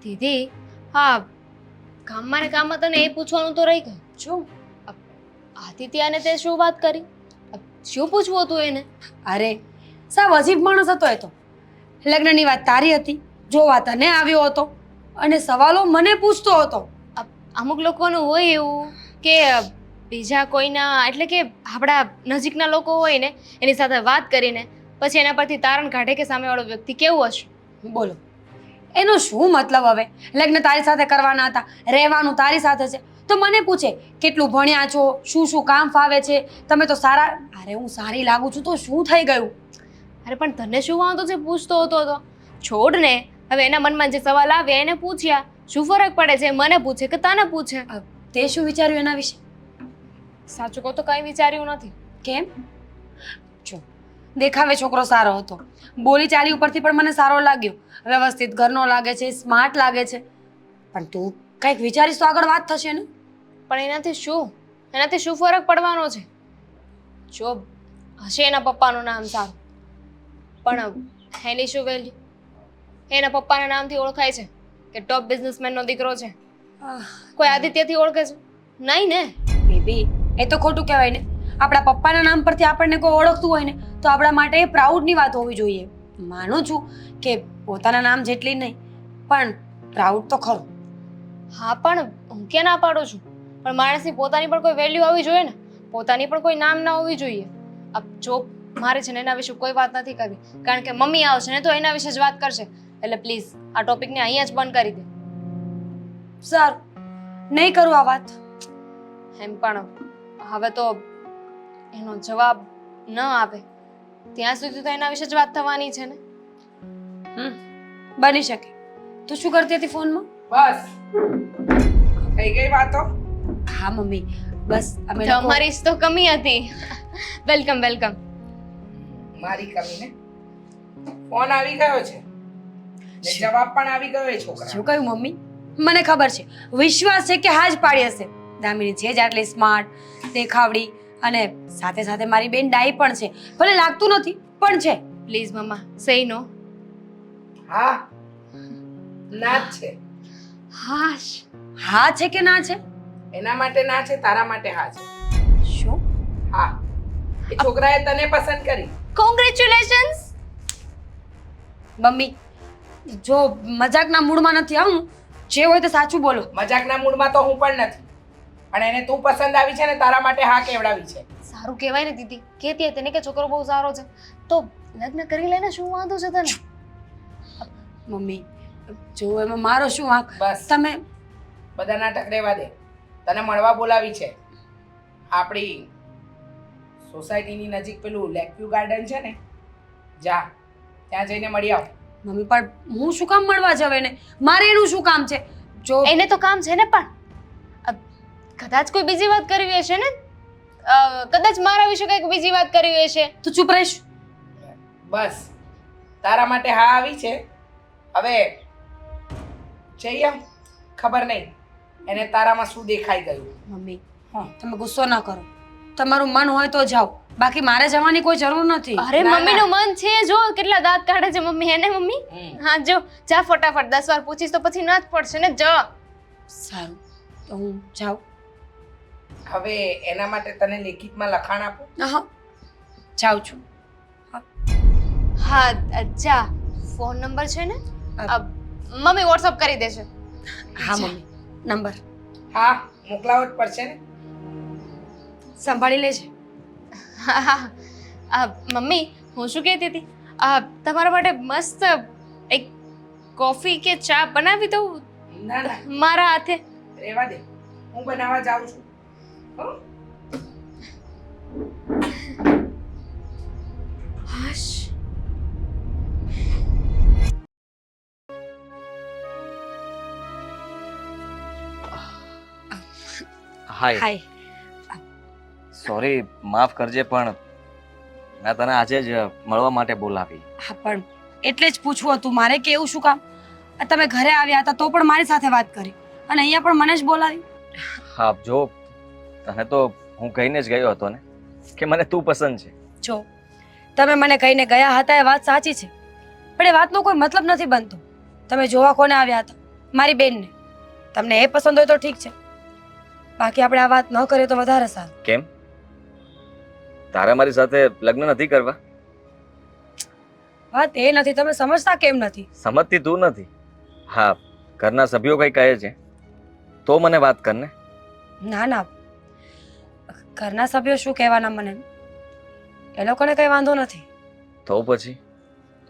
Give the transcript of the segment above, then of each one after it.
દીદી, હા, ગામમાં ને ગામમાં તને એ પૂછવાનું તો રહી ગયું. શું? આદિત્યને તે શું વાત કરી? શું પૂછવું હતું એને? અરે સાવ અજીબ માણસ હતો એ તો. લગ્નની વાત તારી હતી, જોવા તને આવ્યો હતો અને સવાલો મને પૂછતો હતો. અમુક લોકોનું હોય એવું કે બીજા કોઈના એટલે કે આપણા નજીકના લોકો હોય ને એની સાથે વાત કરીને પછી એના પરથી તારણ કાઢે કે સામેવાળો વ્યક્તિ કેવું હશે. બોલો, એનો શું મતલબ? હવે લગ્ન તારી સાથે કરવાના હતા, રહેવાનું તારી સાથે છે, તો મને પૂછે કેટલું ભણ્યા છો, શું શું કામ ફાવે છે, તમે તો સારા. અરે હું સારી લાગુ છું તો શું થઈ ગયું? અરે પણ તને શું વાંધો છે પૂછતો હતો તો? છોડ ને, હવે એના મનમાં જે સવાલ આવ્યા એને પૂછ્યા. શું ફરક પડે છે મને પૂછે કે તને પૂછે? તે શું વિચાર્યું એના વિશે? સાચું કહું તો કંઈ વિચાર્યું નથી. કેમ? જો, દેખાવે છોકરો સારો હતો, બોલી ચાલી ઉપરથી પણ મને સારો લાગ્યો, વ્યવસ્થિત ઘરનો લાગે છે, સ્માર્ટ લાગે છે, પણ તું કંઈક વિચારીશ તો આગળ વાત થશે ને. પણ એનાથી શું? એનાથી શું ફરક પડવાનો છે? જો હશે એના પપ્પાનું નામ સારું, પણ એની શું વેલ્યુ? એના પપ્પાના નામથી ઓળખાય છે કે ટોપ બિઝનેસમેનનો દીકરો છે? કોઈ આદિત્યથી ઓળખે છે? નહીં ને. બેબી, એ તો ખોટું કહેવાય ને. આપણા પપ્પાના નામ પરથી આપણને કોઈ ઓળખતું હોય ને તો આપણા માટે એ પ્રાઉડની વાત હોવી જોઈએ. માનું છું કે પોતાના નામ જેટલી નહીં, પણ પ્રાઉડ તો ખરું. હા, પણ હું ક્યાં ના પાડું છું, પણ માણસની પોતાની પણ કોઈ વેલ્યુ હોવી જોઈએ ને, પોતાની પણ કોઈ નામ ના હોવી જોઈએ. જો મારે છે ને એના વિશે કોઈ વાત નથી કરવી, કારણ કે મમ્મી આવશે ને તો એના વિશે જ વાત કરશે. એટલે પ્લીઝ આ ટોપિકને અહીંયા જ બંધ કરી દે. સારું, નહીં કરું આ વાત. એમ પણ હવે તો એનો જવાબ ન આવે ત્યાં સુધી તો એના વિશે જ વાત થવાની છે ને. બની શકે. તું શું કરતી હતી ફોનમાં? બસ થઈ ગઈ વાતો. હા મમ્મી, બસ અમે તમારી જ તો કમી હતી. Welcome welcome. મારી કમી ને ફોન આવી ગયો છે ને જવાબ પણ આવી ગયો એ છોકરા. શું કહ્યું મમ્મી? મને ખબર છે, વિશ્વાસ છે કે હા જ પાડી હશે. દામિની છે જ આટલી સ્માર્ટ, દેખાવડી અને સાથે સાથે મારી બેન ડાઈ પણ છે. ભલે લાગતું નથી પણ છે. પ્લીઝ મમ્મા સેય નો. હા, ના જ છે. હાશ. હા છે કે ના છે? એના માટે ના છે, તારા માટે હા છે. શું? હા, એ છોકરાએ તને પસંદ કરી. કોંગ્રેચ્યુલેશન્સ. મમ્મી, જો મજાકના મૂડમાં નથી આવું, જે હોય તો સાચું બોલો. મજાકના મૂડમાં તો હું પણ નથી, પણ એને તું પસંદ આવી છે ને તારા માટે હા કેવડાવી છે. સારું કહેવાય ને દીદી, કહેતી હતી ને કે છોકરો બહુ સારો છે તો લગ્ન કરી લેને, શું વાંધો છે તને? મમ્મી, જો એમાં મારો શું વાંક? બસ તમે બધા નાટક રહેવા દે. તને મળવા બોલાવી છે. આપણી સોસાયટીની નજીક પેલું લેકવ્યુ ગાર્ડન છે ને, જા ત્યાં જઈને મળી આવ. મમ્મી પણ હું શું કામ મળવા જાવ એને? મારે એનું શું કામ છે? જો એને તો કામ છે ને, પણ કદાચ કોઈ બીજી વાત કરવી હશે ને, કદાચ મારા વિશે કંઈક બીજી વાત કરવી હશે. તું ચૂપ રહીશ? બસ તારા માટે હા આવી છે. હવે જઈ આવ. ખબર નહીં એને તારામાં શું દેખાઈ ગયું. મમ્મી, હા, તમે ગુસ્સો ના કરો. તમારું મન હોય તો જાઓ, બાકી મારે જવાની કોઈ જરૂર નથી. અરે ના, મમ્મીનું મન છે, જો કેટલા દાંત કાઢે છે મમ્મી. એને મમ્મી હા જો જા ફટાફટ, 10 વાર પૂછીશ તો પછી ના જ પડશે ને. જ સારું, તો હું જાઉં. હવે એના માટે તને લેખિતમાં લખાણ આપું. હા, જાઉં છું. હા જા. ફોન નંબર છે ને? મમ્મી વોટ્સઅપ કરી દેશે. હા મમ્મી, નંબર હા, મોકલાવો જ પડશે ને. સંભાળી લેજે. હા હા. મમ્મી હું શું કહેતી હતી, તમારા માટે મસ્ત એક કોફી કે ચા બનાવી દઉં ના ના, મારા હાથે? રહેવા દે, હું બનાવવા જાઉં છું. હો? હાશ. હાય. સોરી, માફ કરજે, પણ મેં તને આજે જ મળવા માટે બોલાવી. હા, પણ એટલે જ પૂછવું હતું મારે કે એવું શું કામ? તમે ઘરે આવ્યા હતા તો પણ મારી સાથે વાત કરી અને અહીંયા પણ મને જ બોલાવી. હા, જો તને તો હું કહીને જ ગયો હતો ને કે મને તું પસંદ છે. જો તમે મને કહીને ગયા હતા એ વાત સાચી છે, પણ એ વાતનો કોઈ મતલબ નથી બનતો. તમે જોવા કોને આવ્યા હતા? મારી બેનને. તમને એ પસંદ હોય તો ઠીક છે, બાકી આપણે આ વાત ન કરીએ તો વધારે સારું. કેમ તારે મારી સાથે લગ્ન નથી કરવા? વાત એ નથી, તમે સમજતા કેમ નથી? સમજતી તું નથી. હા, ઘરના સભ્યો કઈ કહે છે તો મને વાત કર ને. ના ના, ઘરના સભ્યો શું કહેવાના મને, એ લોકોને કઈ વાંધો નથી. તો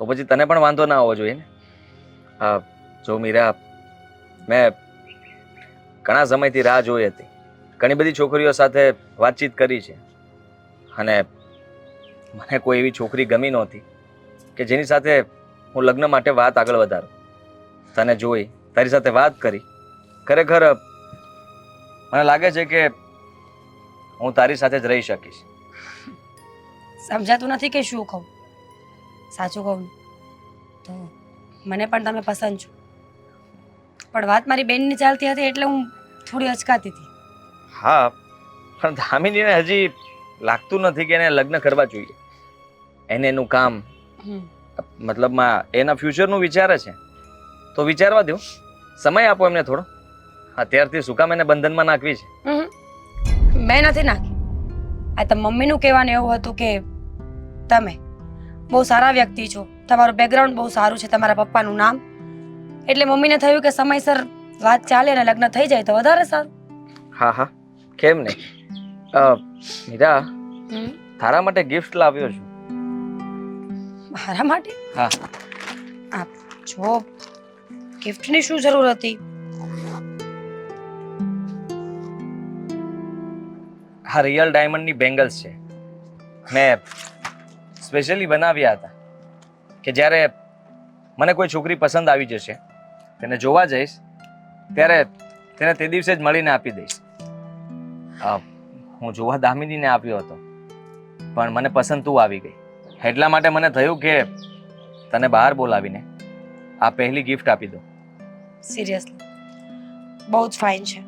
પછી તને પણ વાંધો ના આવવો જોઈએ ને. હા જો મીરા, મેં ઘણા સમયથી રાહ જોઈ હતી. ઘણી બધી છોકરીઓ સાથે વાતચીત કરી છે અને મને કોઈ એવી છોકરી ગમી નહોતી કે જેની સાથે હું લગ્ન માટે વાત આગળ વધારું. તને જોઈ, તારી સાથે વાત કરી, ખરેખર મને લાગે છે કે હું તારી સાથે જ રહી શકીશ. સમજાતું નથી કે શું કહું? સાચું કહું ને તો મને પણ તમે પસંદ છો, પણ વાત મારી બેનની ચાલતી હતી એટલે હું થોડી અચકાતી હતી. હા, પણ દામિનીને હજી લાગતું નથી કે એને લગ્ન કરવા જોઈએ. એને એનું કામ, મતલબમાં એના ફ્યુચરનું વિચારે છે તો વિચારવા દો, સમય આપો એમને થોડો. અત્યારથી શું કામ એને બંધનમાં નાખવી છે? મેં નથી નાખી. આ તો મમ્મીનું કહેવાનું એવું હતું કે તમે બહુ સારા વ્યક્તિ છો, તમારું બેકગ્રાઉન્ડ બહુ સારું છે, તમારા પપ્પાનું નામ, એટલે મમ્મીને થયું કે સમયસર વાત ચાલે અને લગ્ન થઈ જાય તો વધારે સારું. હા, કેમ નહીં. મીરા, તારા માટે ગિફ્ટ લાવ્યો છું. મારા માટે? હા. આ જો ગિફ્ટની શું જરૂર હતી? આ રિયલ ડાયમંડની બેંગલ્સ છે. મેં સ્પેશિયલી બનાવ્યા હતા કે જ્યારે મને કોઈ છોકરી પસંદ આવી જશે, તેને જોવા જઈશ ત્યારે તેને તે દિવસે જ મળીને આપી દઈશ. હું જોવા દામિનીને આપ્યો હતો પણ મને પસંદ તું આવી ગઈ, એટલા માટે મને થયું કે તને બહાર બોલાવીને આ પહેલી ગિફ્ટ આપી દો. સિરિયસલી બહુ જ ફાઇન છે.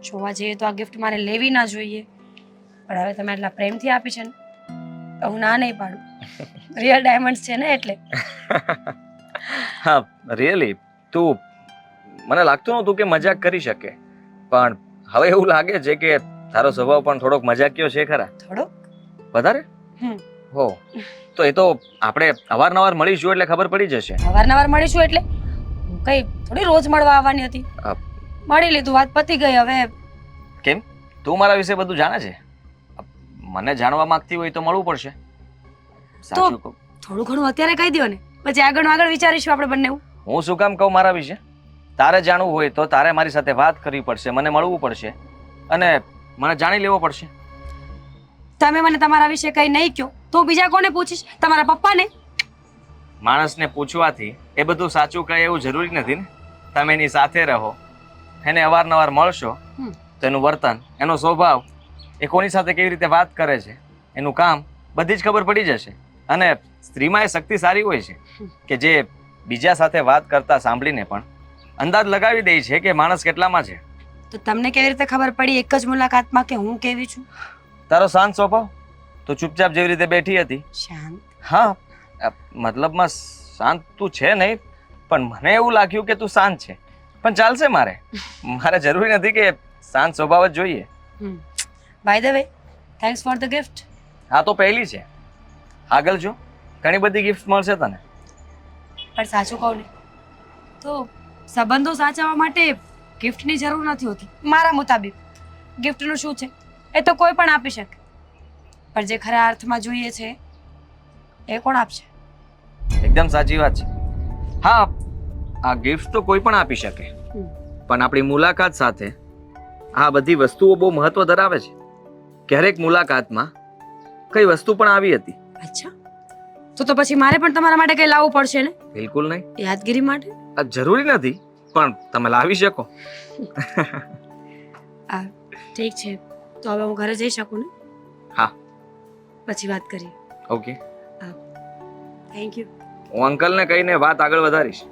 જોવા જઈએ તો આ ગિફ્ટ મારે લેવી ના જોઈએ, પણ હવે તમે આટલા પ્રેમથી આપી છે ને તો હું ના નહીં પાડું. રિયલ ડાયમંડ્સ છે ને એટલે. હા રિયલી, તું, મને લાગતું નહોતું કે મજાક કરી શકે, પણ હવે એવું લાગે છે કે તારો સ્વભાવ પણ થોડોક મજાકિયો છે ખરા. થોડોક વધારે? હો, તો એ તો આપણે અવારનવાર મળીશું એટલે ખબર પડી જશે. અવારનવાર મળીશું એટલે હું કઈ થોડી રોજ મળવા આવવાની હતી. મળી લીધું, વાત પતી ગઈ. હવે કેમ તું મારા વિશે બધું જાણે છે? મને જાણવા માંગતી હોય તો મળવું પડશે. સાચું કહું, થોડું ઘણું અત્યારે કહી દો ને, પછી આગળ વિચારીશું આપણે બંને. હું શું કામ કહું મારા વિશે? તારે જાણવું હોય તો તારે મારી સાથે વાત કરવી પડશે, મને મળવું પડશે અને મને જાણી લેવો પડશે. તમે મને તમારા વિશે કઈ નહીં કહો તો બીજા કોને પૂછીશ? તમારા પપ્પાને? માણસને પૂછવાથી એ બધું સાચું કહે એવું જરૂરી નથી ને. તમે એની સાથે રહો, એને અવારનવાર મળશો તો એનું વર્તન, એનો સ્વભાવ, એ કોની સાથે કેવી રીતે વાત કરે છે, એનું કામ, બધી જ ખબર પડી જશે. અને સ્ત્રીમાં એ શક્તિ સારી હોય છે કે જે બીજા સાથે વાત કરતા સાંભળીને પણ અંદાજ લગાવી દે છે કે માણસ કેટલામાં છે. તો તમને કેવી રીતે ખબર પડી એક જ મુલાકાતમાં કે હું કેવી છું? તારો શાંત સ્વભાવ, તું ચૂપચાપ જેવી રીતે બેઠી હતી. શાંત? હા, મતલબમાં શાંત તું છે નહીં, પણ મને એવું લાગ્યું કે તું શાંત છે. પણ ચાલશે, મારે જરૂરી નથી કે શાંત સ્વભાવ જ જોઈએ. By the way, thanks for the gift. આ તો પહેલી છે, આગળ જો ઘણી બધી ગિફ્ટ મળશે તને. પણ સાચું કહું ને તો સંબંધો સાચવવા માટે ગિફ્ટની જરૂર નથી હોતી. મારા મુતાબિક ગિફ્ટનું શું છે, એ તો કોઈ પણ આપી શકે, પણ જે ખરા અર્થમાં જોઈએ છે એ કોણ આપશે? એકદમ સાચી વાત છે. હા, આ ગિફ્ટ તો કોઈ પણ આપી શકે, પણ આપણી મુલાકાત સાથે આ બધી વસ્તુઓ બહુ મહત્વ ધરાવે છે. ક્યારેક મુલાકાતમાં કઈ વસ્તુ પણ આવી હતી. અચ્છા, તો પછી મારે પણ તમારા માટે કઈ લાવવું પડશે ને? બિલકુલ નહીં. યાદગીરી માટે? આ જરૂરી નથી, પણ તમે લાવી શકો. ઠીક છે, તો હવે હું ઘરે જઈ શકું ને? હા, પછી વાત કરીએ. ઓકે. Thank you. હું અંકલને કહીને વાત આગળ વધારીશ.